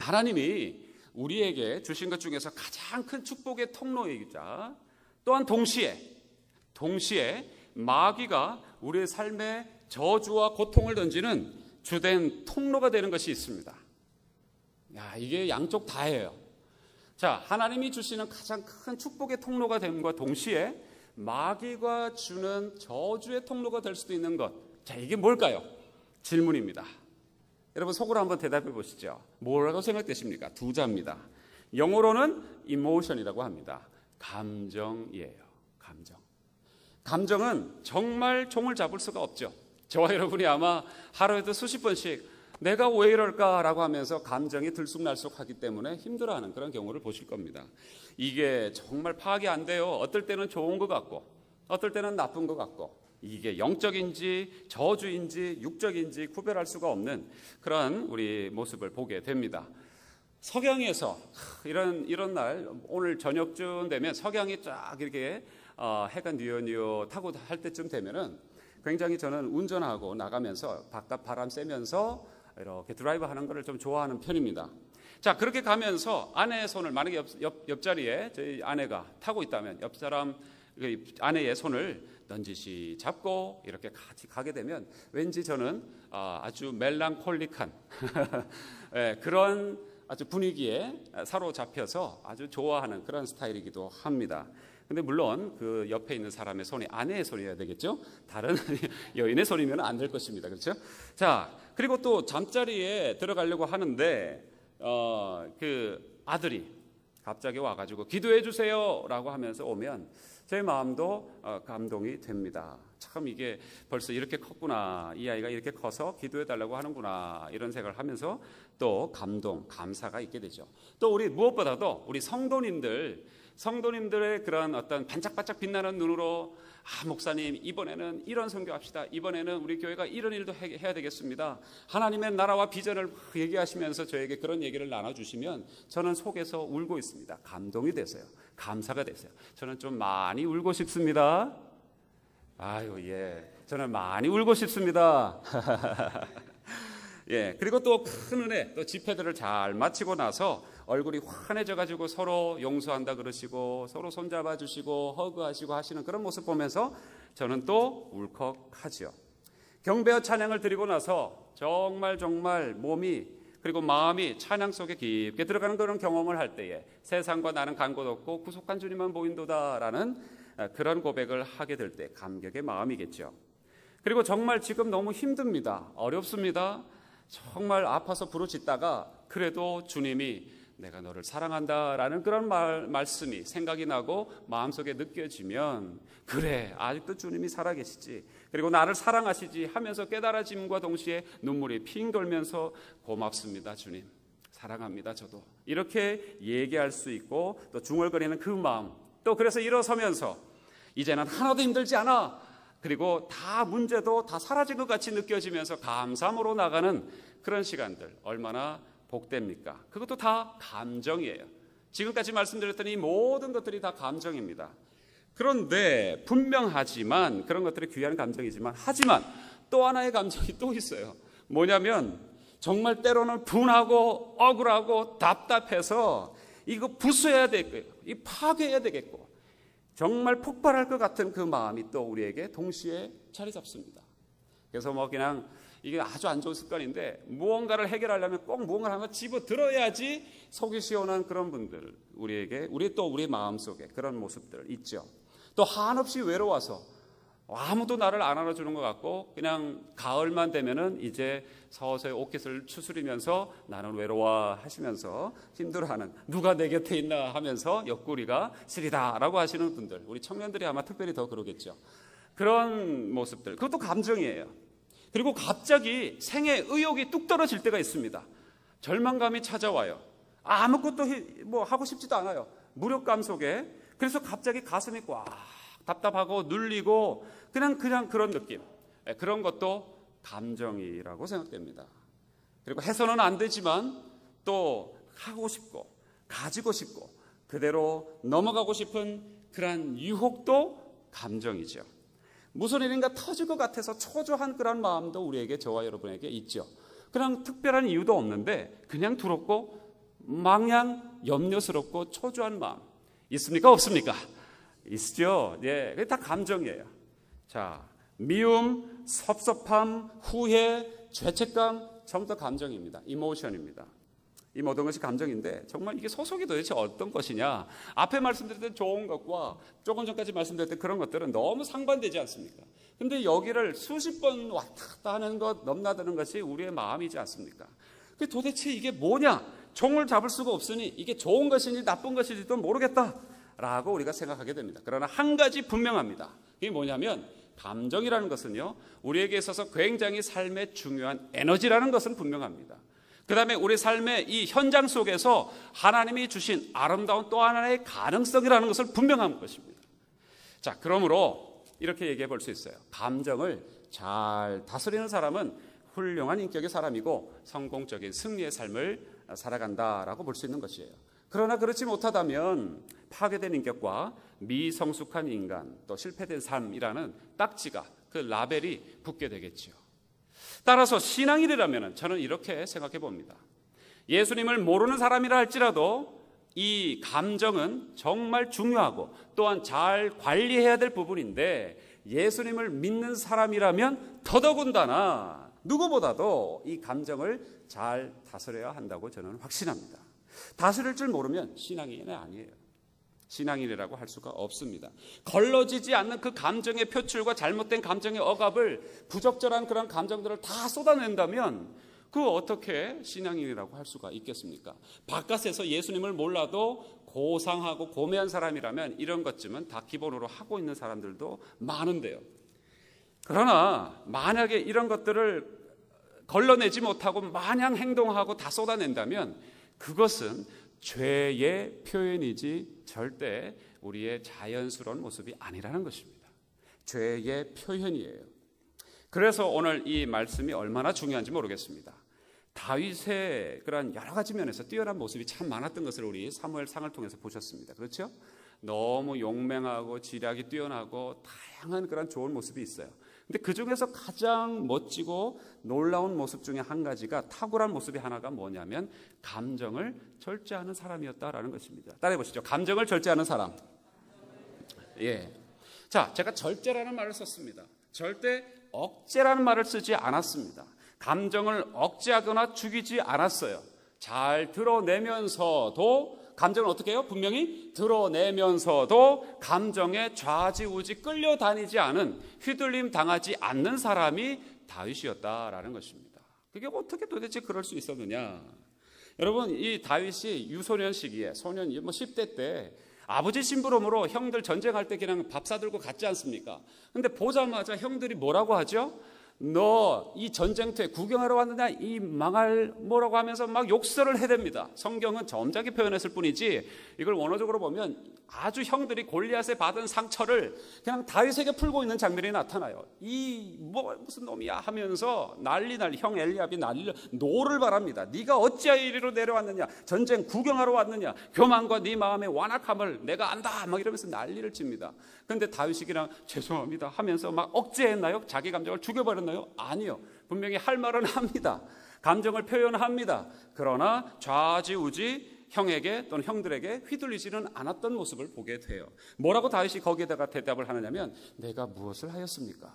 하나님이 우리에게 주신 것 중에서 가장 큰 축복의 통로이자 또한 동시에 마귀가 우리의 삶에 저주와 고통을 던지는 주된 통로가 되는 것이 있습니다. 이게 양쪽 다예요. 자, 하나님이 주시는 가장 큰 축복의 통로가 됨과 동시에 마귀가 주는 저주의 통로가 될 수도 있는 것. 자, 이게 뭘까요? 질문입니다. 여러분 속으로 한번 대답해 보시죠. 뭐라고 생각되십니까? 두 자입니다. 영어로는 emotion이라고 합니다. 감정이에요. 감정은 정말 종을 잡을 수가 없죠. 저와 여러분이 아마 하루에도 수십 번씩 내가 왜 이럴까라고 하면서 감정이 들쑥날쑥하기 때문에 힘들어하는 그런 경우를 보실 겁니다. 이게 정말 파악이 안 돼요. 어떨 때는 좋은 것 같고 어떨 때는 나쁜 것 같고 이게 영적인지 저주인지 육적인지 구별할 수가 없는 그런 우리 모습을 보게 됩니다. 석양에서 이런 날 오늘 저녁쯤 되면 석양이 쫙 이렇게 해가 뉘어뉘어타고 할 때쯤 되면은 굉장히 저는 운전하고 나가면서 바깥 바람 쐬면서 이렇게 드라이브 하는 것을 좀 좋아하는 편입니다. 자, 그렇게 가면서 아내의 손을 만약에 옆자리에 저희 아내가 타고 있다면 옆 사람 아내의 손을 넌지시 잡고 이렇게 같이 가게 되면 왠지 저는 아주 멜랑콜릭한 그런 아주 분위기에 사로잡혀서 아주 좋아하는 그런 스타일이기도 합니다. 근데 물론 그 옆에 있는 사람의 손이 아내의 손이어야 되겠죠? 다른 여인의 손이면 안 될 것입니다. 그렇죠? 자, 그리고 또 잠자리에 들어가려고 하는데 그 아들이 갑자기 와가지고 기도해 주세요라고 하면서 오면 제 마음도 감동이 됩니다. 참 이게 벌써 이렇게 컸구나. 이 아이가 이렇게 커서 기도해 달라고 하는구나. 이런 생각을 하면서 또 감동, 감사가 있게 되죠. 또 우리 무엇보다도 우리 성도님들의 그런 어떤 반짝반짝 빛나는 눈으로 목사님 이번에는 이런 선교합시다. 이번에는 우리 교회가 이런 일도 해야 되겠습니다. 하나님의 나라와 비전을 얘기하시면서 저에게 그런 얘기를 나눠주시면 저는 속에서 울고 있습니다. 감동이 되세요. 감사가 되세요. 저는 좀 많이 울고 싶습니다. 저는 많이 울고 싶습니다. 그리고 또 큰 은혜, 또 집회들을 잘 마치고 나서 얼굴이 환해져 가지고 서로 용서한다 그러시고 서로 손잡아 주시고 허그하시고 하시는 그런 모습 보면서 저는 또 울컥하죠. 경배와 찬양을 드리고 나서 정말 몸이 그리고 마음이 찬양 속에 깊게 들어가는 그런 경험을 할 때에 세상과 나는 간 곳 없고 구속한 주님만 보인도다라는 그런 고백을 하게 될 때 감격의 마음이겠죠. 그리고 정말 지금 너무 힘듭니다. 어렵습니다. 정말 아파서 부르짖다가 그래도 주님이 내가 너를 사랑한다라는 그런 말씀이 생각이 나고 마음속에 느껴지면 그래 아직도 주님이 살아계시지 그리고 나를 사랑하시지 하면서 깨달아짐과 동시에 눈물이 핑 돌면서 고맙습니다 주님 사랑합니다 저도 이렇게 얘기할 수 있고 또 중얼거리는 그 마음 또 그래서 일어서면서 이제는 하나도 힘들지 않아 그리고 다 문제도 다 사라진 것 같이 느껴지면서 감사함으로 나가는 그런 시간들 얼마나 복됩니까? 그것도 다 감정이에요. 지금까지 말씀드렸던 이 모든 것들이 다 감정입니다. 그런데 분명하지만 그런 것들이 귀한 감정이지만 하지만 또 하나의 감정이 또 있어요. 뭐냐면 정말 때로는 분하고 억울하고 답답해서 이거 부숴야 되겠고 이 파괴해야 되겠고 정말 폭발할 것 같은 그 마음이 또 우리에게 동시에 자리 잡습니다. 그래서 그냥 이게 아주 안 좋은 습관인데 무언가를 해결하려면 꼭 무언가를 한번 집어들어야지 속이 시원한 그런 분들 우리 마음속에 그런 모습들 있죠. 또 한없이 외로워서 아무도 나를 안 알아주는 것 같고 그냥 가을만 되면은 이제 서서히 옷깃을 추스리면서 나는 외로워 하시면서 힘들어하는 누가 내 곁에 있나 하면서 옆구리가 시리다라고 하시는 분들 우리 청년들이 아마 특별히 더 그러겠죠. 그런 모습들 그것도 감정이에요. 그리고 갑자기 생애 의욕이 뚝 떨어질 때가 있습니다. 절망감이 찾아와요. 아무것도 하고 싶지도 않아요. 무력감 속에. 그래서 갑자기 가슴이 꽉 답답하고 눌리고 그냥 그런 느낌. 그런 것도 감정이라고 생각됩니다. 그리고 해서는 안 되지만 또 하고 싶고 가지고 싶고 그대로 넘어가고 싶은 그런 유혹도 감정이죠. 무슨 일인가 터질 것 같아서 초조한 그런 마음도 우리에게 저와 여러분에게 있죠. 그냥 특별한 이유도 없는데 그냥 두렵고 마냥 염려스럽고 초조한 마음 있습니까? 없습니까? 있죠. 예, 그게 다 감정이에요. 자, 미움, 섭섭함, 후회, 죄책감 전부 다 감정입니다. 이모션입니다. 이 모든 것이 감정인데 정말 이게 소속이 도대체 어떤 것이냐. 앞에 말씀드렸던 좋은 것과 조금 전까지 말씀드렸던 그런 것들은 너무 상반되지 않습니까? 근데 여기를 수십 번 왔다 갔다 하는 것, 넘나드는 것이 우리의 마음이지 않습니까? 도대체 이게 뭐냐? 종을 잡을 수가 없으니 이게 좋은 것인지 나쁜 것인지도 모르겠다라고 우리가 생각하게 됩니다. 그러나 한 가지 분명합니다. 이게 뭐냐면 감정이라는 것은요, 우리에게 있어서 굉장히 삶의 중요한 에너지라는 것은 분명합니다. 그 다음에 우리 삶의 이 현장 속에서 하나님이 주신 아름다운 또 하나의 가능성이라는 것을 분명한 것입니다. 자, 그러므로 이렇게 얘기해 볼 수 있어요. 감정을 잘 다스리는 사람은 훌륭한 인격의 사람이고 성공적인 승리의 삶을 살아간다라고 볼 수 있는 것이에요. 그러나 그렇지 못하다면 파괴된 인격과 미성숙한 인간, 또 실패된 삶이라는 딱지가, 그 라벨이 붙게 되겠죠. 따라서 신앙인이라면 저는 이렇게 생각해 봅니다. 예수님을 모르는 사람이라 할지라도 이 감정은 정말 중요하고 또한 잘 관리해야 될 부분인데, 예수님을 믿는 사람이라면 더더군다나 누구보다도 이 감정을 잘 다스려야 한다고 저는 확신합니다. 다스릴 줄 모르면 신앙인은 아니에요. 신앙인이라고 할 수가 없습니다. 걸러지지 않는 그 감정의 표출과 잘못된 감정의 억압을, 부적절한 그런 감정들을 다 쏟아낸다면 그 어떻게 신앙인이라고 할 수가 있겠습니까? 바깥에서 예수님을 몰라도 고상하고 고매한 사람이라면 이런 것쯤은 다 기본으로 하고 있는 사람들도 많은데요. 그러나 만약에 이런 것들을 걸러내지 못하고 마냥 행동하고 다 쏟아낸다면 그것은 죄의 표현이지 절대 우리의 자연스러운 모습이 아니라는 것입니다. 죄의 표현이에요. 그래서 오늘 이 말씀이 얼마나 중요한지 모르겠습니다. 다윗의 그런 여러 가지 면에서 뛰어난 모습이 참 많았던 것을 우리 사무엘상을 통해서 보셨습니다. 그렇죠? 너무 용맹하고 지략이 뛰어나고 다양한 그런 좋은 모습이 있어요. 근데 그 중에서 가장 멋지고 놀라운 모습 중에 한 가지가, 탁월한 모습이 하나가 뭐냐면 감정을 절제하는 사람이었다라는 것입니다. 따라해 보시죠. 감정을 절제하는 사람. 예. 자, 제가 절제라는 말을 썼습니다. 절대 억제라는 말을 쓰지 않았습니다. 감정을 억제하거나 죽이지 않았어요. 잘 드러내면서도, 감정을 어떻게 해요? 분명히 드러내면서도 감정에 좌지우지 끌려다니지 않은, 휘둘림 당하지 않는 사람이 다윗이었다라는 것입니다. 그게 어떻게 도대체 그럴 수 있었느냐? 여러분, 이 다윗이 유소년 시기에, 소년 10대 때 아버지 심부름으로 형들 전쟁할 때 그냥 밥 사들고 갔지 않습니까? 근데 보자마자 형들이 뭐라고 하죠? 너 이 전쟁터에 구경하러 왔느냐, 이 망할 뭐라고 하면서 막 욕설을 해댑니다. 성경은 점잖게 표현했을 뿐이지 이걸 원어적으로 보면 아주 형들이 골리앗에 받은 상처를 그냥 다윗에게 풀고 있는 장면이 나타나요. 이 무슨 놈이야 하면서 난리 형 엘리압이 난리를 노를 바랍니다. 네가 어찌하여 이리로 내려왔느냐, 전쟁 구경하러 왔느냐, 교만과 네 마음의 완악함을 내가 안다 막 이러면서 난리를 칩니다. 그런데 다윗이 그냥 죄송합니다 하면서 막 억제했나요? 자기 감정을 죽여버렸나요? 아니요. 분명히 할 말은 합니다. 감정을 표현합니다. 그러나 좌지우지 형에게 또는 형들에게 휘둘리지는 않았던 모습을 보게 돼요. 뭐라고 다윗이 거기에다가 대답을 하느냐면, 내가 무엇을 하였습니까?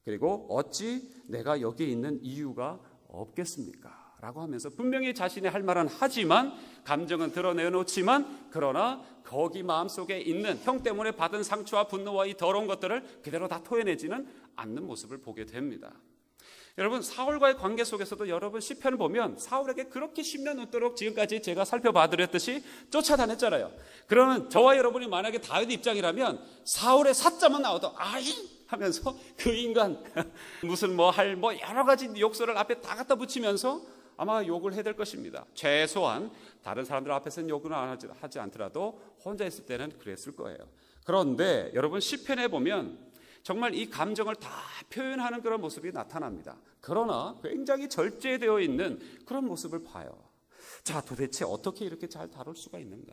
그리고 어찌 내가 여기에 있는 이유가 없겠습니까? 라고 하면서 분명히 자신의 할 말은 하지만, 감정은 드러내놓지만, 그러나 거기 마음속에 있는 형 때문에 받은 상처와 분노와 이 더러운 것들을 그대로 다 토해내지는 않는 모습을 보게 됩니다. 여러분, 사울과의 관계 속에서도 여러분 시편을 보면 사울에게 그렇게 10년 넘도록 지금까지 제가 살펴봐드렸듯이 쫓아다녔잖아요. 그러면 저와 여러분이 만약에 다윗 입장이라면 사울의 사자만 나와도 아이 하면서 그 인간 무슨 여러 가지 욕설을 앞에 다 갖다 붙이면서 아마 욕을 해야 될 것입니다. 최소한 다른 사람들 앞에서는 욕은 하지 않더라도 혼자 있을 때는 그랬을 거예요. 그런데 여러분 시편에 보면 정말 이 감정을 다 표현하는 그런 모습이 나타납니다. 그러나 굉장히 절제되어 있는 그런 모습을 봐요. 자, 도대체 어떻게 이렇게 잘 다룰 수가 있는가?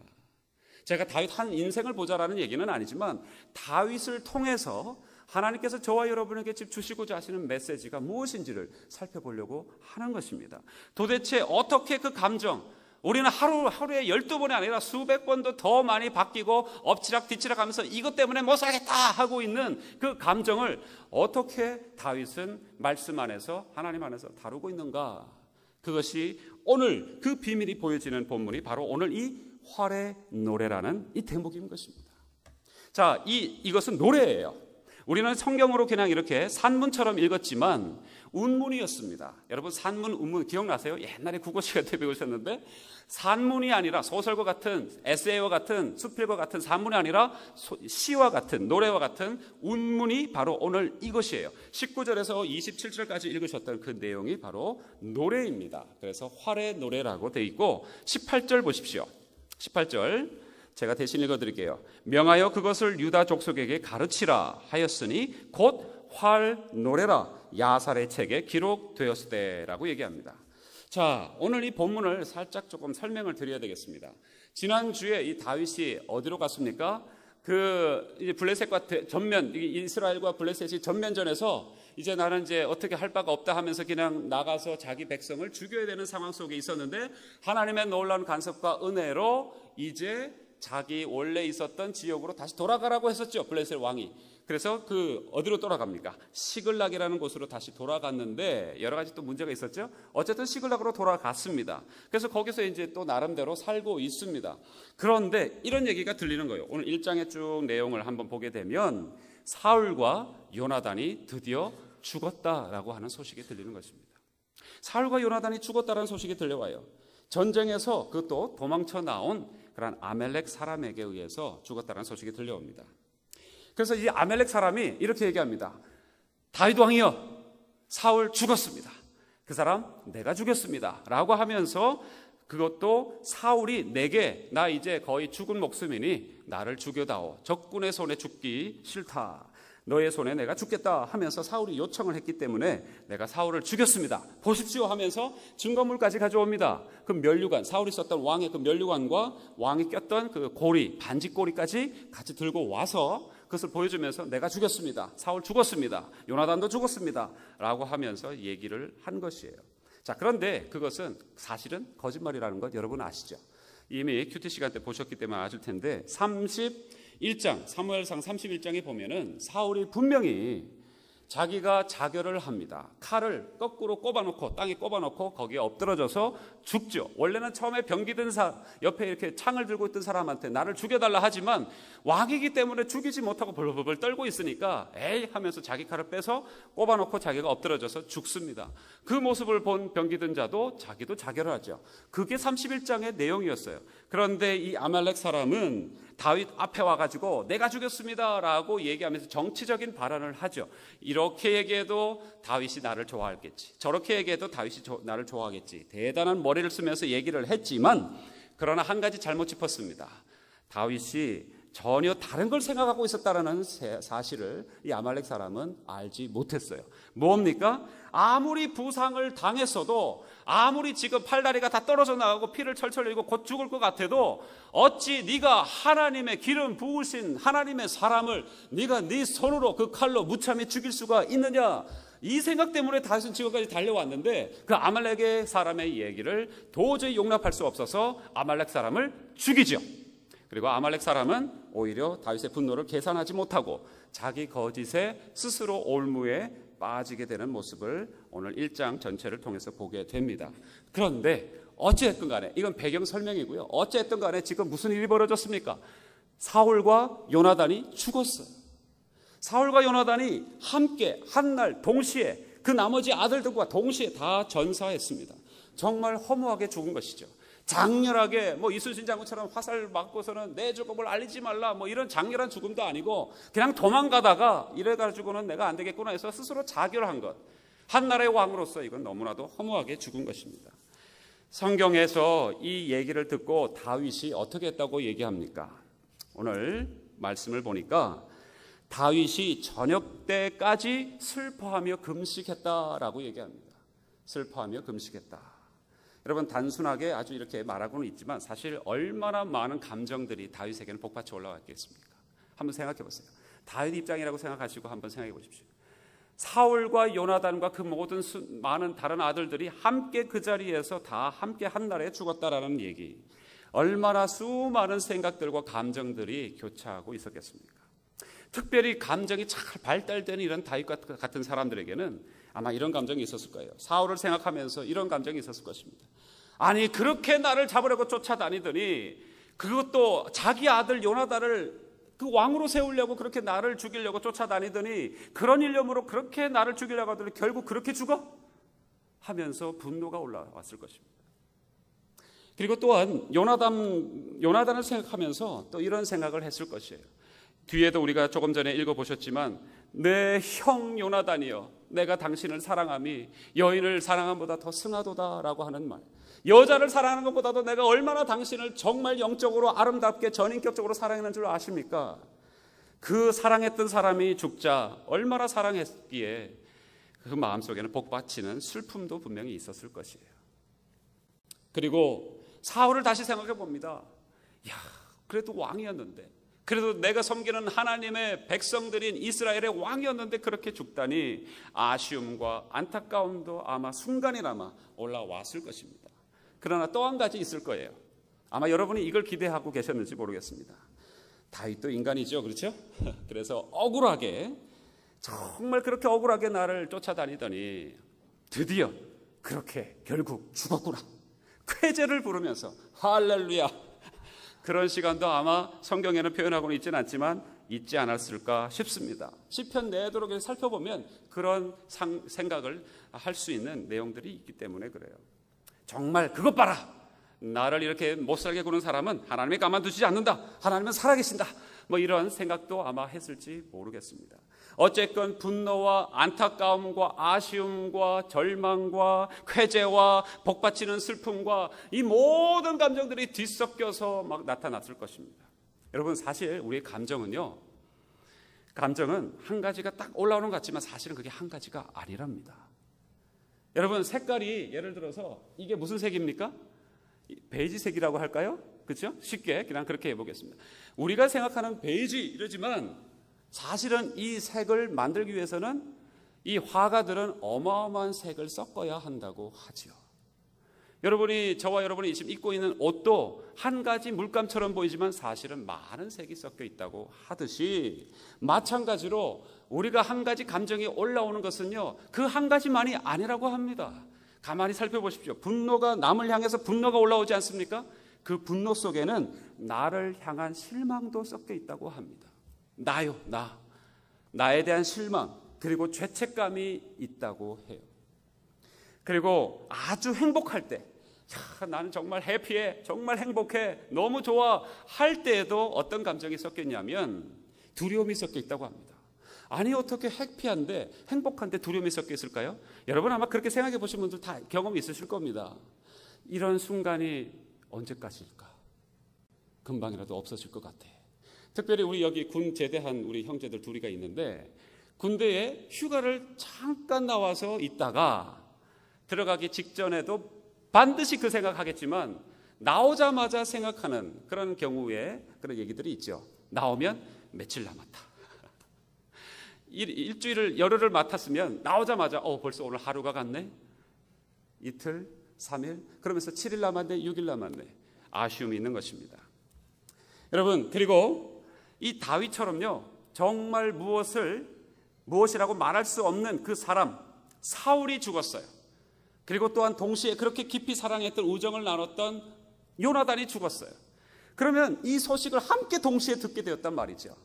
제가 다윗 한 인생을 보자라는 얘기는 아니지만 다윗을 통해서 하나님께서 저와 여러분에게 주시고자 하시는 메시지가 무엇인지를 살펴보려고 하는 것입니다. 도대체 어떻게 그 감정, 우리는 하루에 12번이 아니라 수백 번도 더 많이 바뀌고 엎치락 뒤치락 하면서 이것 때문에 못 살겠다 하고 있는 그 감정을 어떻게 다윗은 말씀 안에서, 하나님 안에서 다루고 있는가? 그것이 오늘 그 비밀이 보여지는 본문이 바로 오늘 이 활의 노래라는 이 대목인 것입니다. 자, 이것은 노래예요. 우리는 성경으로 그냥 이렇게 산문처럼 읽었지만 운문이었습니다. 여러분, 산문, 운문 기억나세요? 옛날에 국어 시간 때 배우셨는데 산문이 아니라 소설과 같은, 에세이와 같은, 수필과 같은 산문이 아니라 시와 같은, 노래와 같은 운문이 바로 오늘 이것이에요. 19절에서 27절까지 읽으셨던 그 내용이 바로 노래입니다. 그래서 활의 노래라고 되어 있고 18절 보십시오. 18절 제가 대신 읽어드릴게요. 명하여 그것을 유다 족속에게 가르치라 하였으니 곧 활 노래라 야살의 책에 기록되었을 때라고 얘기합니다. 자, 오늘 이 본문을 살짝 조금 설명을 드려야 되겠습니다. 지난주에 이 다윗이 어디로 갔습니까? 이제 블레셋과 전면, 이스라엘과 블레셋이 전면전에서 이제 나는 이제 어떻게 할 바가 없다 하면서 그냥 나가서 자기 백성을 죽여야 되는 상황 속에 있었는데 하나님의 놀라운 간섭과 은혜로 이제 자기 원래 있었던 지역으로 다시 돌아가라고 했었죠, 블레셋 왕이. 그래서 어디로 돌아갑니까? 시글락이라는 곳으로 다시 돌아갔는데 여러 가지 또 문제가 있었죠. 어쨌든 시글락으로 돌아갔습니다. 그래서 거기서 이제 또 나름대로 살고 있습니다. 그런데 이런 얘기가 들리는 거예요. 오늘 1장의 쭉 내용을 한번 보게 되면 사울과 요나단이 드디어 죽었다라고 하는 소식이 들리는 것입니다. 사울과 요나단이 죽었다라는 소식이 들려와요. 전쟁에서 그것도 도망쳐 나온 그런 아멜렉 사람에게 의해서 죽었다는 소식이 들려옵니다. 그래서 이 아멜렉 사람이 이렇게 얘기합니다. 다윗 왕이여, 사울 죽었습니다. 그 사람 내가 죽였습니다 라고 하면서 그것도 사울이 내게 나 이제 거의 죽은 목숨이니 나를 죽여다오. 적군의 손에 죽기 싫다. 너의 손에 내가 죽겠다 하면서 사울이 요청을 했기 때문에 내가 사울을 죽였습니다. 보십시오 하면서 증거물까지 가져옵니다. 그 면류관, 사울이 썼던 왕의 그 면류관과 왕이 꼈던 그 고리, 반지고리까지 같이 들고 와서 그것을 보여주면서 내가 죽였습니다. 사울 죽었습니다. 요나단도 죽었습니다. 라고 하면서 얘기를 한 것이에요. 자, 그런데 그것은 사실은 거짓말이라는 것 여러분 아시죠? 이미 큐티 시간 때 보셨기 때문에 아실 텐데 31장, 사무엘상 31장에 보면은 사울이 분명히 자기가 자결을 합니다. 칼을 거꾸로 꼽아놓고 땅에 꼽아놓고 거기에 엎드러져서 죽죠. 원래는 처음에 병기 든 옆에 이렇게 창을 들고 있던 사람한테 나를 죽여달라 하지만 왕이기 때문에 죽이지 못하고 벌벌벌 떨고 있으니까 에이 하면서 자기 칼을 빼서 꼽아놓고 자기가 엎드러져서 죽습니다. 그 모습을 본 병기 든 자도 자기도 자결을 하죠. 그게 31장의 내용이었어요. 그런데 이 아말렉 사람은 다윗 앞에 와가지고 내가 죽였습니다 라고 얘기하면서 정치적인 발언을 하죠. 이렇게 얘기해도 다윗이 나를 좋아하겠지, 저렇게 얘기해도 다윗이 나를 좋아하겠지, 대단한 머리를 쓰면서 얘기를 했지만 그러나 한 가지 잘못 짚었습니다. 다윗이 전혀 다른 걸 생각하고 있었다는 사실을 이 아말렉 사람은 알지 못했어요. 뭡니까? 아무리 부상을 당했어도, 아무리 지금 팔다리가 다 떨어져 나가고 피를 철철 흘리고 곧 죽을 것 같아도 어찌 네가 하나님의 기름 부으신 하나님의 사람을 네가 네 손으로 그 칼로 무참히 죽일 수가 있느냐, 이 생각 때문에 다윗은 지금까지 달려왔는데 그 아말렉의 사람의 얘기를 도저히 용납할 수 없어서 아말렉 사람을 죽이죠. 그리고 아말렉 사람은 오히려 다윗의 분노를 계산하지 못하고 자기 거짓에 스스로 올무에 빠지게 되는 모습을 오늘 1장 전체를 통해서 보게 됩니다. 그런데 어찌됐든 간에 이건 배경 설명이고요. 어찌됐든 간에 지금 무슨 일이 벌어졌습니까? 사울과 요나단이 죽었어요. 사울과 요나단이 함께 한날 동시에 그 나머지 아들들과 동시에 다 전사했습니다. 정말 허무하게 죽은 것이죠. 장렬하게 이순신 장군처럼 화살 맞고서는 내 죽음을 알리지 말라 이런 장렬한 죽음도 아니고 그냥 도망가다가 이래가지고는 내가 안 되겠구나 해서 스스로 자결한 것. 한나라의 왕으로서 이건 너무나도 허무하게 죽은 것입니다. 성경에서 이 얘기를 듣고 다윗이 어떻게 했다고 얘기합니까? 오늘 말씀을 보니까 다윗이 저녁 때까지 슬퍼하며 금식했다라고 얘기합니다. 슬퍼하며 금식했다. 여러분, 단순하게 아주 이렇게 말하고는 있지만 사실 얼마나 많은 감정들이 다윗에게는 복받쳐 올라왔겠습니까? 한번 생각해 보세요. 다윗 입장이라고 생각하시고 한번 생각해 보십시오. 사울과 요나단과 그 모든 많은 다른 아들들이 함께 그 자리에서 다 함께 한 날에 죽었다라는 얘기. 얼마나 수많은 생각들과 감정들이 교차하고 있었겠습니까? 특별히 감정이 잘 발달되는 이런 다윗 같은 사람들에게는 아마 이런 감정이 있었을 거예요. 사울을 생각하면서 이런 감정이 있었을 것입니다. 아니, 그렇게 나를 잡으려고 쫓아다니더니 그것도 자기 아들 요나단을 그 왕으로 세우려고 그렇게 나를 죽이려고 쫓아다니더니 그런 일념으로 그렇게 나를 죽이려고 하더니 결국 그렇게 죽어? 하면서 분노가 올라왔을 것입니다. 그리고 또한 요나단을 생각하면서 또 이런 생각을 했을 것이에요. 뒤에도 우리가 조금 전에 읽어보셨지만 내 형 요나단이여 내가 당신을 사랑함이 여인을 사랑함보다 더 승하도다라고 하는 말. 여자를 사랑하는 것보다도 내가 얼마나 당신을 정말 영적으로 아름답게 전인격적으로 사랑했는 줄 아십니까? 그 사랑했던 사람이 죽자 얼마나 사랑했기에 그 마음속에는 복받치는 슬픔도 분명히 있었을 것이에요. 그리고 사울을 다시 생각해 봅니다. 야, 그래도 왕이었는데, 그래도 내가 섬기는 하나님의 백성들인 이스라엘의 왕이었는데 그렇게 죽다니 아쉬움과 안타까움도 아마 순간이나마 올라왔을 것입니다. 그러나 또 한 가지 있을 거예요. 아마 여러분이 이걸 기대하고 계셨는지 모르겠습니다. 다윗도 인간이죠, 그렇죠? 그래서 억울하게, 정말 그렇게 억울하게 나를 쫓아다니더니 드디어 그렇게 결국 죽었구나. 쾌제를 부르면서 할렐루야. 그런 시간도 아마 성경에는 표현하고는 있지는 않지만 있지 않았을까 싶습니다. 시편 내도록 살펴보면 그런 생각을 할 수 있는 내용들이 있기 때문에 그래요. 정말 그것 봐라. 나를 이렇게 못살게 구는 사람은 하나님이 가만두지 않는다. 하나님은 살아계신다. 뭐 이런 생각도 아마 했을지 모르겠습니다. 어쨌건 분노와 안타까움과 아쉬움과 절망과 쾌재와 복받치는 슬픔과 이 모든 감정들이 뒤섞여서 막 나타났을 것입니다. 여러분, 사실 우리의 감정은 한 가지가 딱 올라오는 것 같지만 사실은 그게 한 가지가 아니랍니다. 여러분, 색깔이 예를 들어서 이게 무슨 색입니까? 베이지색이라고 할까요? 그렇죠? 쉽게 그냥 그렇게 해보겠습니다. 우리가 생각하는 베이지 이러지만 사실은 이 색을 만들기 위해서는 이 화가들은 어마어마한 색을 섞어야 한다고 하지요. 저와 여러분이 지금 입고 있는 옷도 한 가지 물감처럼 보이지만 사실은 많은 색이 섞여 있다고 하듯이 마찬가지로 우리가 한 가지 감정이 올라오는 것은요, 그 한 가지만이 아니라고 합니다. 가만히 살펴보십시오. 남을 향해서 분노가 올라오지 않습니까? 그 분노 속에는 나를 향한 실망도 섞여 있다고 합니다. 나에 대한 실망, 그리고 죄책감이 있다고 해요. 그리고 아주 행복할 때, 나는 정말 해피해, 정말 행복해, 너무 좋아 할 때에도 어떤 감정이 섞여 있냐면 두려움이 섞여 있다고 합니다. 아니, 어떻게 해피한데 행복한데 두려움이 섞여 있을까요? 여러분 아마 그렇게 생각해 보신 분들 다 경험이 있으실 겁니다. 이런 순간이 언제까지일까? 금방이라도 없어질 것 같아. 특별히 우리 여기 군 제대한 우리 형제들 둘이가 있는데 군대에 휴가를 잠깐 나와서 있다가 들어가기 직전에도 반드시 그 생각하겠지만 나오자마자 생각하는 그런 경우에 그런 얘기들이 있죠. 나오면 며칠 남았다. 일주일을 열흘을 맡았으면 나오자마자 벌써 오늘 하루가 갔네. 이틀, 3일, 그러면서 7일 남았네, 6일 남았네. 아쉬움이 있는 것입니다. 여러분, 그리고 이 다윗처럼요, 정말 무엇이라고 말할 수 없는 그 사람 사울이 죽었어요. 그리고 또한 동시에 그렇게 깊이 사랑했던 우정을 나눴던 요나단이 죽었어요. 그러면 이 소식을 함께 동시에 듣게 되었단 말이죠.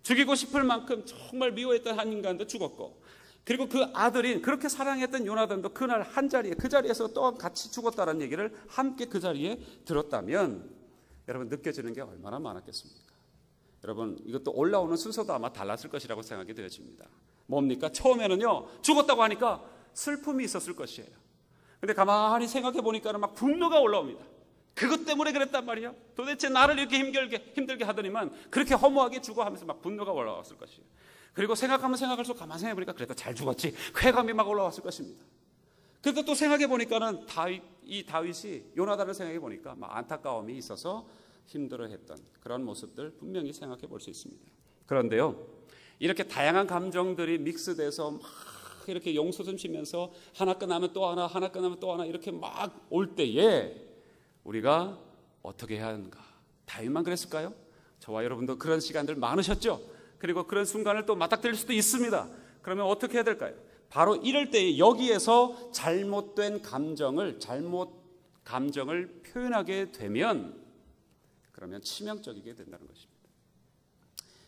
죽이고 싶을 만큼 정말 미워했던 한 인간도 죽었고, 그리고 그 아들인 그렇게 사랑했던 요나단도 그날 그 자리에서 또한 같이 죽었다는 얘기를 함께 그 자리에 들었다면 여러분, 느껴지는 게 얼마나 많았겠습니까? 여러분, 이것도 올라오는 순서도 아마 달랐을 것이라고 생각이 되어집니다. 뭡니까? 처음에는요, 죽었다고 하니까 슬픔이 있었을 것이에요. 근데 가만히 생각해 보니까는 막 분노가 올라옵니다. 그것 때문에 그랬단 말이야. 도대체 나를 이렇게 힘들게 하더니만 그렇게 허무하게 죽어 하면서 막 분노가 올라왔을 것이에요. 그리고 생각하면 생각할수록 가만히 생각해 보니까 그래도 잘 죽었지. 쾌감이 막 올라왔을 것입니다. 그래도 또 생각해 보니까는 이 다윗이 요나단을 생각해 보니까 막 안타까움이 있어서 힘들어했던 그런 모습들 분명히 생각해 볼 수 있습니다. 그런데요, 이렇게 다양한 감정들이 믹스돼서 막 이렇게 용솟음 치면서 하나 끝나면 또 하나, 하나 끝나면 또 하나 이렇게 막 올 때에 우리가 어떻게 해야 하는가? 다윗만 그랬을까요? 저와 여러분도 그런 시간들 많으셨죠? 그리고 그런 순간을 또 맞닥뜨릴 수도 있습니다. 그러면 어떻게 해야 될까요? 바로 이럴 때에 여기에서 잘못된 감정을 표현하게 되면 그러면 치명적이게 된다는 것입니다.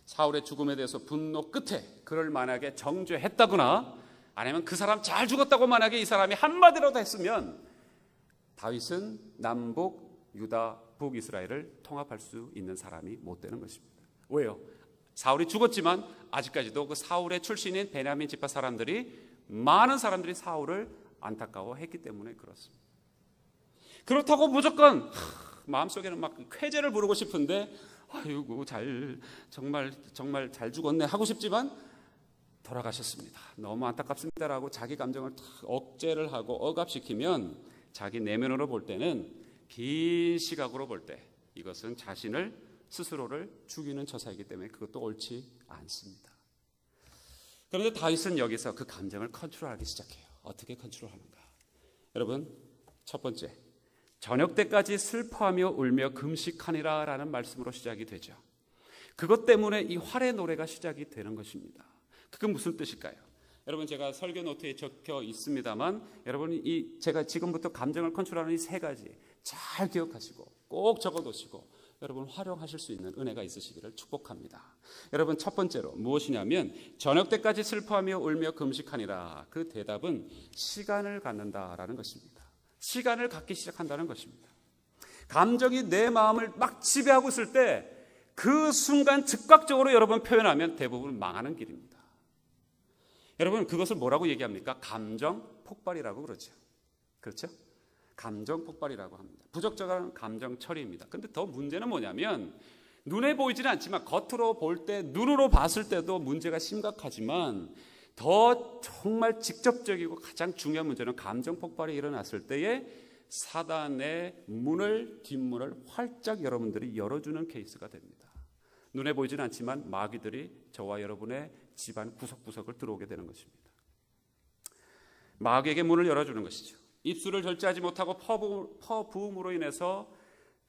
사울의 죽음에 대해서 분노 끝에 그를 만약에 정죄했다거나 아니면 그 사람 잘 죽었다고 만약에 이 사람이 한마디라도 했으면 다윗은 남북 유다 북이스라엘을 통합할 수 있는 사람이 못 되는 것입니다. 왜요? 사울이 죽었지만 아직까지도 그 사울의 출신인 베냐민 지파 사람들이 많은 사람들이 사울을 안타까워했기 때문에 그렇습니다. 그렇다고 무조건 마음속에는 막 쾌재를 부르고 싶은데 아이고 정말 잘 죽었네 하고 싶지만 돌아가셨습니다. 너무 안타깝습니다라고 자기 감정을 억제를 하고 억압시키면 자기 내면으로 볼 때는 긴 시각으로 볼 때 이것은 자신을 스스로를 죽이는 처사이기 때문에 그것도 옳지 않습니다. 그런데 다윗은 여기서 그 감정을 컨트롤하기 시작해요. 어떻게 컨트롤하는가? 여러분, 첫 번째, 저녁 때까지 슬퍼하며 울며 금식하니라 라는 말씀으로 시작이 되죠. 그것 때문에 이 활의 노래가 시작이 되는 것입니다. 그게 무슨 뜻일까요? 여러분, 제가 설교 노트에 적혀 있습니다만 여러분이 제가 지금부터 감정을 컨트롤하는 이 세 가지 잘 기억하시고 꼭 적어두시고 여러분 활용하실 수 있는 은혜가 있으시기를 축복합니다. 여러분, 첫 번째로 무엇이냐면 저녁 때까지 슬퍼하며 울며 금식하니라. 그 대답은 시간을 갖는다라는 것입니다. 시간을 갖기 시작한다는 것입니다. 감정이 내 마음을 막 지배하고 있을 때 그 순간 즉각적으로 여러분 표현하면 대부분 망하는 길입니다. 여러분, 그것을 뭐라고 얘기합니까? 감정 폭발이라고 그러죠. 그렇죠? 감정 폭발이라고 합니다. 부적절한 감정 처리입니다. 그런데 더 문제는 뭐냐면 눈에 보이지는 않지만 겉으로 볼 때 눈으로 봤을 때도 문제가 심각하지만 더 정말 직접적이고 가장 중요한 문제는 감정 폭발이 일어났을 때에 사단의 뒷문을 활짝 여러분들이 열어주는 케이스가 됩니다. 눈에 보이지는 않지만 마귀들이 저와 여러분의 집안 구석구석을 들어오게 되는 것입니다. 마귀에게 문을 열어주는 것이죠. 입술을 절제하지 못하고 퍼부음으로 인해서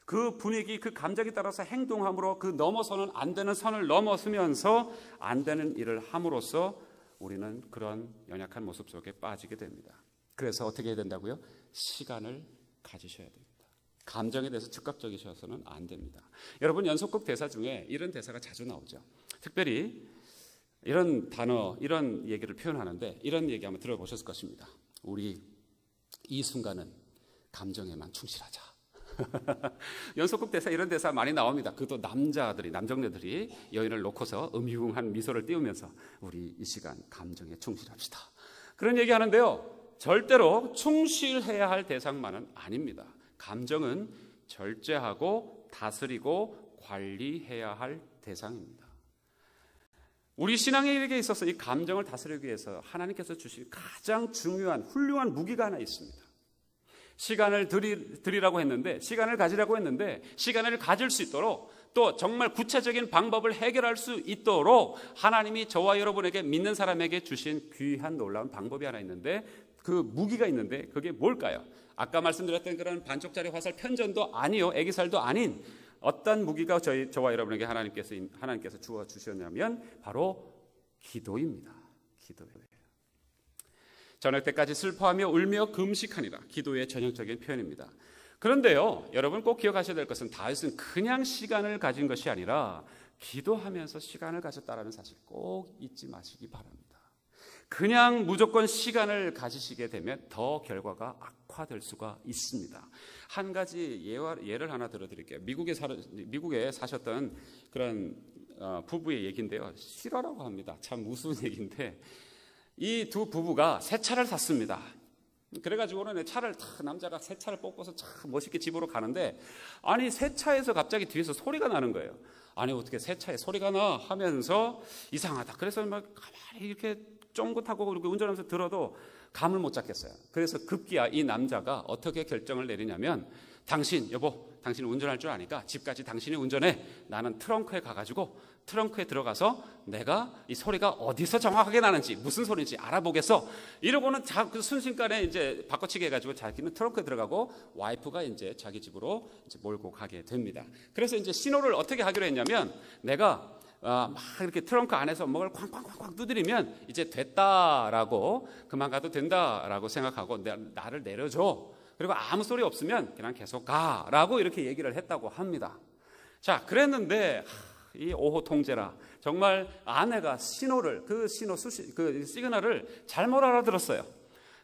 그 분위기, 그 감정에 따라서 행동함으로 그 넘어서는 안 되는 선을 넘어서면서 안 되는 일을 함으로써 우리는 그런 연약한 모습 속에 빠지게 됩니다. 그래서 어떻게 해야 된다고요? 시간을 가지셔야 됩니다. 감정에 대해서 즉각적이셔서는 안 됩니다. 여러분, 연속극 대사 중에 이런 대사가 자주 나오죠. 특별히 이런 단어, 이런 얘기를 표현하는데 이런 얘기 한번 들어보셨을 것입니다. 우리 이 순간은 감정에만 충실하자. 연속극 대사 이런 대사 많이 나옵니다. 그것도 남정네들이 여인을 놓고서 음흉한 미소를 띄우면서 우리 이 시간 감정에 충실합시다. 그런 얘기하는데요. 절대로 충실해야 할 대상만은 아닙니다. 감정은 절제하고 다스리고 관리해야 할 대상입니다. 우리 신앙인에게 있어서 이 감정을 다스리기 위해서 하나님께서 주신 가장 중요한 훌륭한 무기가 하나 있습니다. 시간을 드리라고 했는데, 시간을 가지라고 했는데 시간을 가질 수 있도록 또 정말 구체적인 방법을 해결할 수 있도록 하나님이 저와 여러분에게 믿는 사람에게 주신 귀한 놀라운 방법이 하나 있는데 그 무기가 있는데 그게 뭘까요? 아까 말씀드렸던 그런 반쪽짜리 화살 편전도 아니요, 애기살도 아닌 어떤 무기가 저와 여러분에게 하나님께서 주어 주셨냐면 바로 기도입니다. 기도예요. 저녁 때까지 슬퍼하며 울며 금식하니라. 기도의 전형적인 표현입니다. 그런데요, 여러분 꼭 기억하셔야 될 것은 다윗은 그냥 시간을 가진 것이 아니라 기도하면서 시간을 가졌다는 사실 꼭 잊지 마시기 바랍니다. 그냥 무조건 시간을 가지시게 되면 더 결과가 악화될 수가 있습니다. 한 가지 예를 하나 들어드릴게요. 미국에 사셨던 그런 부부의 얘기인데요. 실화라고 합니다. 참 우스운 얘기인데 이 두 부부가 새 차를 샀습니다. 그래가지고는 남자가 새 차를 뽑고서 참 멋있게 집으로 가는데 아니 새 차에서 갑자기 뒤에서 소리가 나는 거예요. 아니 어떻게 새 차에 소리가 나 하면서 이상하다. 그래서 막 가만히 이렇게 쫑긋하고 그렇게 운전하면서 들어도 감을 못 잡겠어요. 그래서 급기야 이 남자가 어떻게 결정을 내리냐면 당신 운전할 줄 아니까 집까지 당신이 운전해. 나는 트렁크에 가가지고 트렁크에 들어가서 내가 이 소리가 어디서 정확하게 나는지 무슨 소리인지 알아보겠어. 이러고는 그 순식간에 이제 바꿔치기 해가지고 자기는 트렁크에 들어가고 와이프가 이제 자기 집으로 이제 몰고 가게 됩니다. 그래서 이제 신호를 어떻게 하기로 했냐면 내가 막 이렇게 트렁크 안에서 뭐를 쾅쾅쾅쾅 두드리면 이제 됐다라고 그만 가도 된다라고 생각하고 나를 내려줘. 그리고 아무 소리 없으면 그냥 계속 가라고 이렇게 얘기를 했다고 합니다. 자, 그랬는데 이 5호 통제라 정말 아내가 신호를 그 시그널을 잘못 알아들었어요.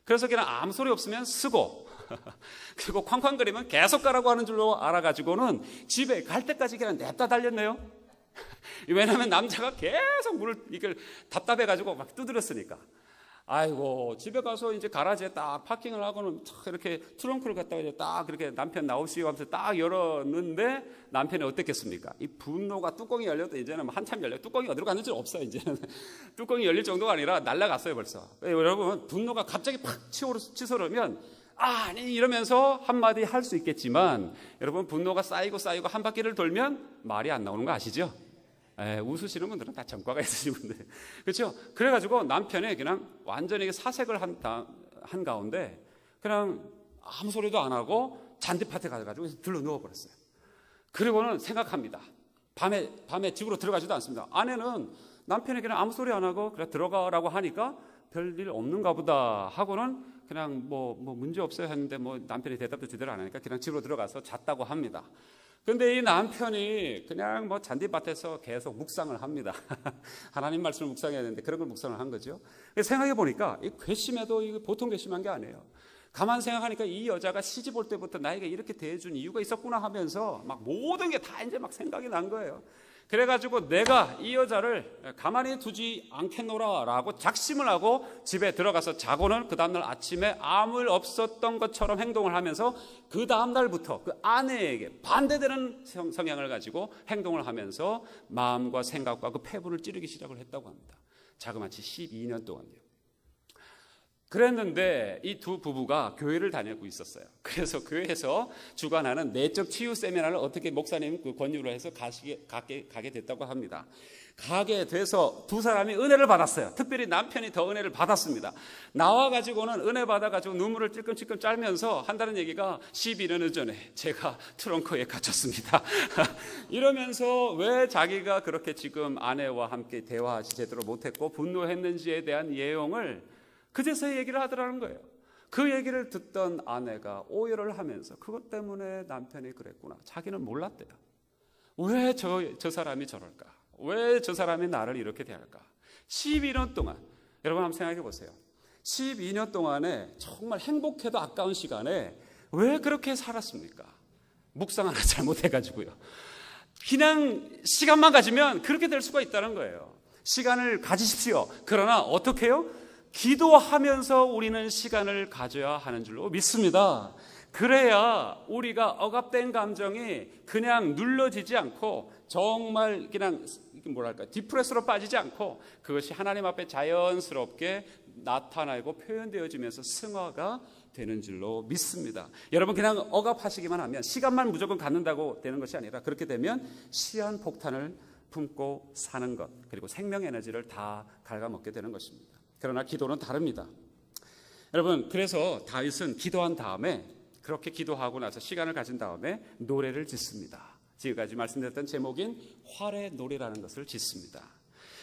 그래서 그냥 아무 소리 없으면 쓰고 그리고 쾅쾅거리면 계속 가라고 하는 줄로 알아가지고는 집에 갈 때까지 그냥 냅다 달렸네요. 왜냐하면 남자가 계속 이걸 답답해가지고 막 두드렸으니까. 아이고, 집에 가서 이제 가라지에 딱 파킹을 하고는 딱 이렇게 트렁크를 갖다가 이제 딱 그렇게 남편 나오시고 하면서 딱 열었는데 남편이 어땠겠습니까? 이 분노가 뚜껑이 열려도 이제는 한참 열려. 뚜껑이 어디로 갔는지 없어요, 이제는. 뚜껑이 열릴 정도가 아니라 날아갔어요, 벌써. 여러분, 분노가 갑자기 팍 치솟으면 아니 이러면서 한마디 할 수 있겠지만 여러분, 분노가 쌓이고 한 바퀴를 돌면 말이 안 나오는 거 아시죠? 웃으시는 분들은 다 전과가 있으신 분들. 그렇죠? 그래가지고 남편이 그냥 완전히 사색을 한 가운데 그냥 아무 소리도 안 하고 잔디밭에 가가지고 들러 누워버렸어요. 그리고는 생각합니다. 밤에 집으로 들어가지도 않습니다. 아내는 남편이 그냥 아무 소리 안 하고 그냥 들어가라고 하니까 별일 없는가 보다 하고는 그냥 뭐 문제 없어요 했는데 남편이 대답도 제대로 안 하니까 그냥 집으로 들어가서 잤다고 합니다. 근데 이 남편이 그냥 잔디밭에서 계속 묵상을 합니다. 하나님 말씀을 묵상해야 되는데 그런 걸 묵상을 한 거죠. 생각해 보니까 이 괘씸해도 이거 보통 괘씸한 게 아니에요. 가만 생각하니까 이 여자가 시집 올 때부터 나에게 이렇게 대해준 이유가 있었구나 하면서 막 모든 게 다 이제 막 생각이 난 거예요. 그래가지고 내가 이 여자를 가만히 두지 않겠노라라고 작심을 하고 집에 들어가서 자고는 그 다음날 아침에 아무 일 없었던 것처럼 행동을 하면서 그 다음날부터 그 아내에게 반대되는 성향을 가지고 행동을 하면서 마음과 생각과 그 폐부를 찌르기 시작을 했다고 합니다. 자그마치 12년 동안요. 그랬는데 이 두 부부가 교회를 다니고 있었어요. 그래서 교회에서 주관하는 내적 치유 세미나를 어떻게 목사님 그 권유를 해서 가게 됐다고 합니다. 가게 돼서 두 사람이 은혜를 받았어요. 특별히 남편이 더 은혜를 받았습니다. 나와가지고는 은혜 받아가지고 눈물을 찔끔찔끔 짤면서 한다는 얘기가 12년 전에 제가 트렁크에 갇혔습니다. 이러면서 왜 자기가 그렇게 지금 아내와 함께 대화하지 제대로 못했고 분노했는지에 대한 내용을 그제서야 얘기를 하더라는 거예요. 그 얘기를 듣던 아내가 오열을 하면서 그것 때문에 남편이 그랬구나. 자기는 몰랐대요. 왜 저 사람이 저럴까? 왜 저 사람이 나를 이렇게 대할까? 12년 동안 여러분 한번 생각해 보세요. 12년 동안에 정말 행복해도 아까운 시간에 왜 그렇게 살았습니까? 묵상 하나 잘못해가지고요. 그냥 시간만 가지면 그렇게 될 수가 있다는 거예요. 시간을 가지십시오. 그러나 어떻게 해요? 기도하면서 우리는 시간을 가져야 하는 줄로 믿습니다. 그래야 우리가 억압된 감정이 그냥 눌러지지 않고 정말 그냥 디프레스로 빠지지 않고 그것이 하나님 앞에 자연스럽게 나타나고 표현되어지면서 승화가 되는 줄로 믿습니다. 여러분 그냥 억압하시기만 하면 시간만 무조건 갖는다고 되는 것이 아니라 그렇게 되면 시한폭탄을 품고 사는 것 그리고 생명 에너지를 다 갉아먹게 되는 것입니다. 그러나 기도는 다릅니다. 여러분 그래서 다윗은 기도한 다음에 그렇게 기도하고 나서 시간을 가진 다음에 노래를 짓습니다. 지금까지 말씀드렸던 제목인 활의 노래라는 것을 짓습니다.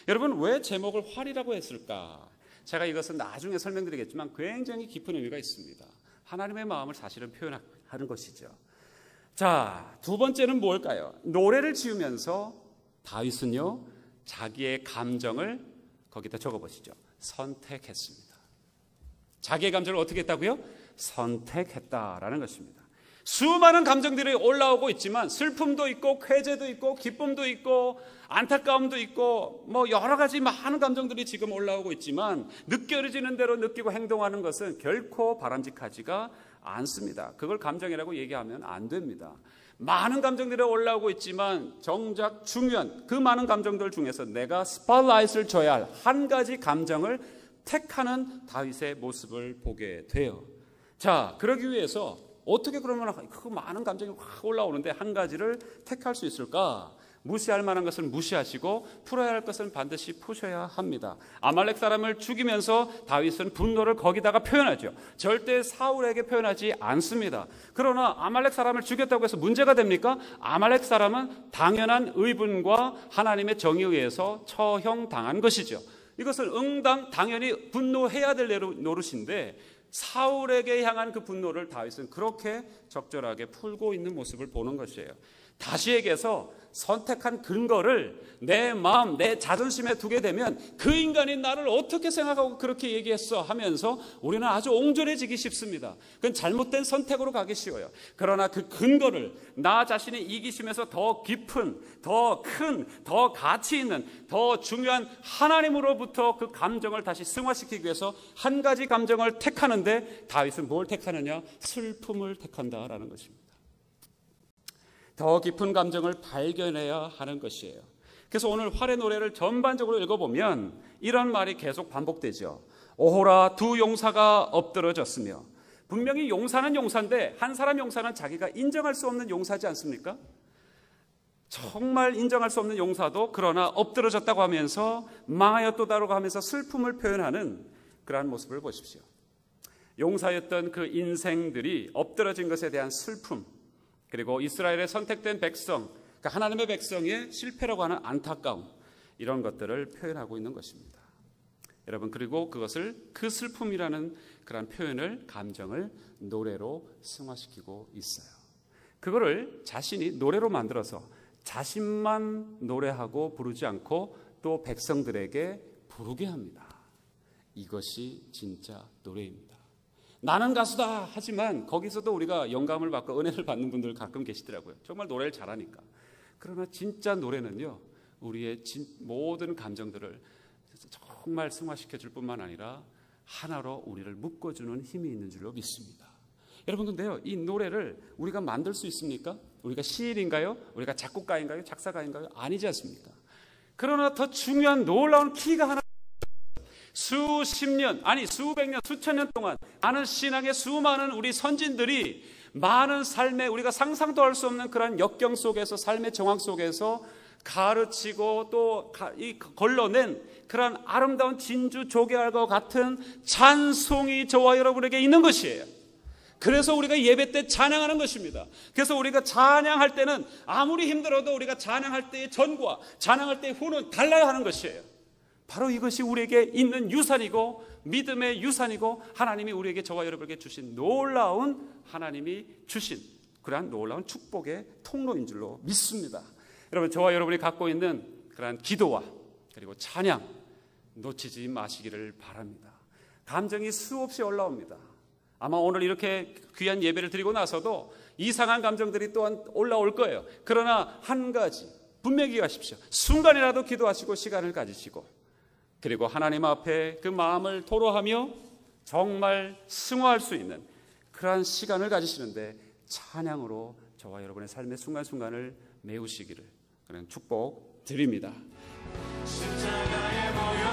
여러분 왜 제목을 활이라고 했을까? 제가 이것은 나중에 설명드리겠지만 굉장히 깊은 의미가 있습니다. 하나님의 마음을 사실은 표현하는 것이죠. 자, 두 번째는 뭘까요? 노래를 지으면서 다윗은요 자기의 감정을 거기다 적어보시죠. 선택했습니다. 자기의 감정을 어떻게 했다고요? 선택했다라는 것입니다. 수많은 감정들이 올라오고 있지만 슬픔도 있고 쾌재도 있고 기쁨도 있고 안타까움도 있고 여러 가지 많은 감정들이 지금 올라오고 있지만 느껴지는 대로 느끼고 행동하는 것은 결코 바람직하지가 않습니다. 그걸 감정이라고 얘기하면 안 됩니다. 많은 감정들이 올라오고 있지만 정작 중요한 그 많은 감정들 중에서 내가 스팟라이트를 줘야 할 한 가지 감정을 택하는 다윗의 모습을 보게 돼요. 자, 그러기 위해서 어떻게 그러면 그 많은 감정이 확 올라오는데 한 가지를 택할 수 있을까? 무시할 만한 것을 무시하시고 풀어야 할 것은 반드시 푸셔야 합니다. 아말렉 사람을 죽이면서 다윗은 분노를 거기다가 표현하죠. 절대 사울에게 표현하지 않습니다. 그러나 아말렉 사람을 죽였다고 해서 문제가 됩니까? 아말렉 사람은 당연한 의분과 하나님의 정의에 의해서 처형당한 것이죠. 이것은 응당 당연히 분노해야 될 노릇인데 사울에게 향한 그 분노를 다윗은 그렇게 적절하게 풀고 있는 모습을 보는 것이에요. 다시 얘기해서 선택한 근거를 내 마음, 내 자존심에 두게 되면 그 인간이 나를 어떻게 생각하고 그렇게 얘기했어 하면서 우리는 아주 옹졸해지기 쉽습니다. 그건 잘못된 선택으로 가기 쉬워요. 그러나 그 근거를 나 자신의 이기심에서 더 깊은, 더 큰, 더 가치 있는, 더 중요한 하나님으로부터 그 감정을 다시 승화시키기 위해서 한 가지 감정을 택하는데 다윗은 뭘 택하느냐? 슬픔을 택한다라는 것입니다. 더 깊은 감정을 발견해야 하는 것이에요. 그래서 오늘 활의 노래를 전반적으로 읽어보면 이런 말이 계속 반복되죠. 오호라 두 용사가 엎드러졌으며. 분명히 용사는 용사인데 한 사람 용사는 자기가 인정할 수 없는 용사지 않습니까? 정말 인정할 수 없는 용사도 그러나 엎드러졌다고 하면서 망하였도다라고 하면서 슬픔을 표현하는 그러한 모습을 보십시오. 용사였던 그 인생들이 엎드러진 것에 대한 슬픔, 그리고 이스라엘의 선택된 백성, 그러니까 하나님의 백성의 실패라고 하는 안타까움, 이런 것들을 표현하고 있는 것입니다. 여러분, 그리고 그것을 그 슬픔이라는 그런 표현을, 감정을 노래로 승화시키고 있어요. 그거를 자신이 노래로 만들어서 자신만 노래하고 부르지 않고 또 백성들에게 부르게 합니다. 이것이 진짜 노래입니다. 나는 가수다 하지만 거기서도 우리가 영감을 받고 은혜를 받는 분들 가끔 계시더라고요. 정말 노래를 잘하니까. 그러나 진짜 노래는요, 우리의 모든 감정들을 정말 승화시켜줄 뿐만 아니라 하나로 우리를 묶어주는 힘이 있는 줄로 믿습니다. 여러분, 근데요, 이 노래를 우리가 만들 수 있습니까? 우리가 시인인가요? 우리가 작곡가인가요? 작사가인가요? 아니지 않습니까? 그러나 더 중요한 놀라운 키가 하나, 수십 년, 아니 수백 년, 수천 년 동안 많은 신앙의 수많은 우리 선진들이 많은 삶에 우리가 상상도 할 수 없는 그런 역경 속에서, 삶의 정황 속에서 가르치고 또 걸러낸 그런 아름다운 진주 조개알과 같은 찬송이 저와 여러분에게 있는 것이에요. 그래서 우리가 예배 때 찬양하는 것입니다. 그래서 우리가 찬양할 때는 아무리 힘들어도 우리가 찬양할 때의 전과 찬양할 때의 후는 달라야 하는 것이에요. 바로 이것이 우리에게 있는 유산이고 믿음의 유산이고 하나님이 우리에게, 저와 여러분에게 주신 놀라운, 하나님이 주신 그러한 놀라운 축복의 통로인 줄로 믿습니다. 여러분, 저와 여러분이 갖고 있는 그러한 기도와 그리고 찬양 놓치지 마시기를 바랍니다. 감정이 수없이 올라옵니다. 아마 오늘 이렇게 귀한 예배를 드리고 나서도 이상한 감정들이 또한 올라올 거예요. 그러나 한 가지 분명히 기억하십시오. 순간이라도 기도하시고 시간을 가지시고 그리고 하나님 앞에 그 마음을 토로하며 정말 승화할 수 있는 그러한 시간을 가지시는데 찬양으로 저와 여러분의 삶의 순간순간을 메우시기를 그런 축복 드립니다. 십자가에 모여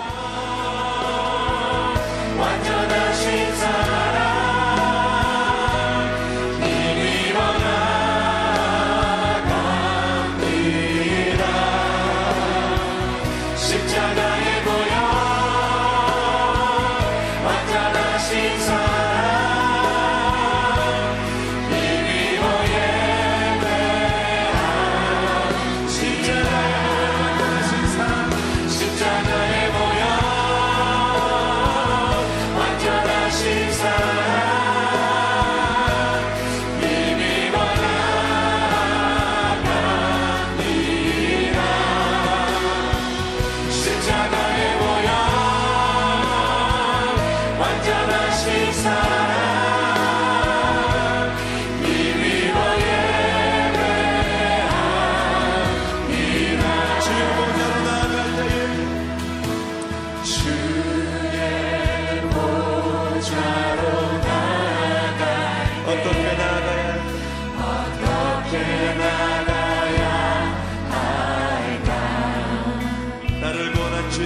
완전하신 사랑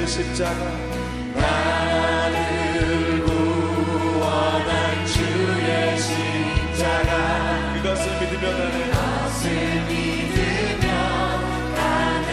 십자가 나를 구원한 주의 십자가 그것을 믿으며 가는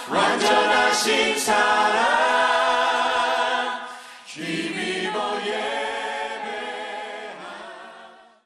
완전하신 사랑 힘이